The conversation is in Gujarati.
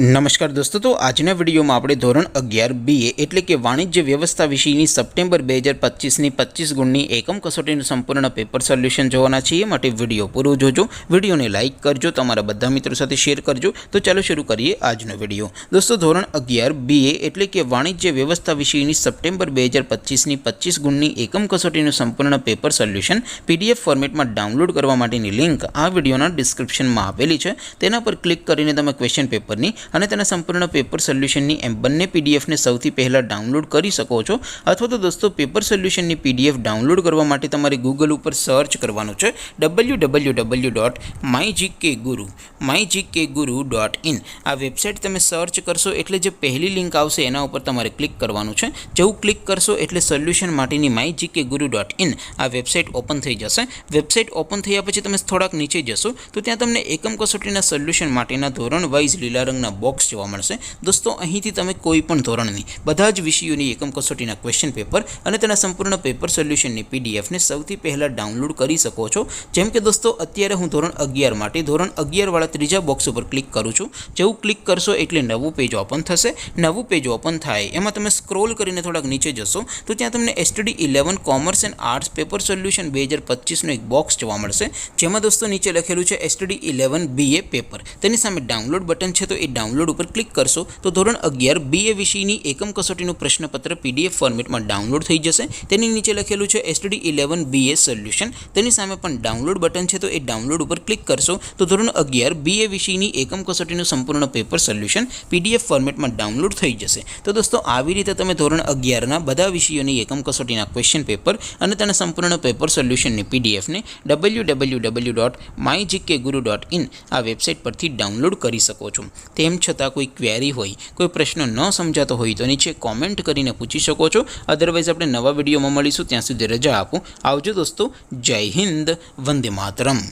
નમસ્કાર દોસ્તો, તો આજના વિડીયોમાં આપણે ધોરણ 11 BA એટલે કે વાણિજ્ય વ્યવસ્થા વિષયની સપ્ટેમ્બર 2025ની 25 ગુણની એકમ કસોટીનું સંપૂર્ણ પેપર સોલ્યુશન જોવાના છીએ। માટે વિડીયો પૂરો જોજો, વિડીયોને લાઇક કરજો, તમારા બધા મિત્રો સાથે શેર કરજો। તો ચાલો શરૂ કરીએ આજનો વિડીયો। દોસ્તો, ધોરણ 11 BA એટલે કે વાણિજ્ય વ્યવસ્થા વિષયની સપ્ટેમ્બર 2025ની 25 ગુણની એકમ કસોટીનું સંપૂર્ણ પેપર સોલ્યુશન PDF ફોર્મેટમાં ડાઉનલોડ કરવા માટેની લિંક આ વિડીયોના ડિસ્ક્રિપ્શનમાં આપેલી છે। તેના પર ક્લિક કરીને તમે ક્વેશ્ચન પેપરની અને તેના સંપૂર્ણ પેપર સોલ્યુશનની એમ બંને પીડીએફને સૌથી પહેલાં ડાઉનલોડ કરી શકો છો। અથવા તો દોસ્તો, પેપર સોલ્યુશનની PDF ડાઉનલોડ કરવા માટે તમારે ગૂગલ ઉપર સર્ચ કરવાનું છે www.mygkguru.in। આ વેબસાઇટ તમે સર્ચ કરશો એટલે જે પહેલી લિંક આવશે એના ઉપર તમારે ક્લિક કરવાનું છે। જેવું ક્લિક કરશો એટલે સોલ્યુશન માટેની mygkguru.in આ વેબસાઇટ ઓપન થઈ જશે। વેબસાઇટ ઓપન થયા પછી તમે થોડાક નીચે જશો તો ત્યાં તમને એકમ કસોટીના સોલ્યુશન માટેના ધોરણ વાઇઝ લીલા રંગના બોક્સ જોવા મળશે। દોસ્તો, અહીંથી તમે કોઈ પણ ધોરણની બધા જ વિષયોની એકમ કસોટીના ક્વેશ્ચન પેપર અને તેના સંપૂર્ણ પેપર સોલ્યુશનની પીડીએફને સૌથી પહેલાં ડાઉનલોડ કરી શકો છો। જેમ કે દોસ્તો, અત્યારે હું ધોરણ 11 માટે ધોરણ 11 વાળા ત્રીજા બોક્સ ઉપર ક્લિક કરું છું। જેવું ક્લિક કરશો એટલે નવું પેજ ઓપન થશે। નવું પેજ ઓપન થાય એમાં તમે સ્ક્રોલ કરીને થોડાક નીચે જશો તો ત્યાં તમને STD 11 commerce and arts paper solution 2025નું એક બોક્સ જોવા મળશે। જેમાં દોસ્તો નીચે લખેલું છે STD 11 BA પેપર। તેની સામે ડાઉનલોડ બટન છે, તો એ ડાઉનલોડ ઉપર ક્લિક કરશો તો ધોરણ 11 BA વિષયની એકમ કસોટીનું પ્રશ્નપત્ર PDF ફોર્મેટમાં ડાઉનલોડ થઈ જશે। તેની નીચે લખેલું છે STD 11 BA સોલ્યુશન। તેની સામે પણ ડાઉનલોડ બટન છે, તો એ ડાઉનલોડ ઉપર ક્લિક કરશો તો ધોરણ 11 BA વિષયની એકમ કસોટીનું સંપૂર્ણ પેપર સોલ્યુશન PDF ફોર્મેટમાં ડાઉનલોડ થઈ જશે। તો દોસ્તો, આવી રીતે તમે ધોરણ 11ના બધા વિષયોની એકમ કસોટીના ક્વેશ્ચન પેપર અને તેના સંપૂર્ણ પેપર સોલ્યુશનની PDFને www.mygkguru.in આ વેબસાઇટ પરથી ડાઉનલોડ કરી શકો છો। તેમ છતાં કોઈ ક્વેરી હોય, કોઈ પ્રશ્ન ન સમજાતો હોય તો નીચે કોમેન્ટ કરીને પૂછી શકો છો। અદરવાઇઝ આપણે નવા વિડીયોમાં મળીશું, ત્યાં સુધી રજા આપો। આવજો દોસ્તો, જય હિન્દ, વંદે માતરમ।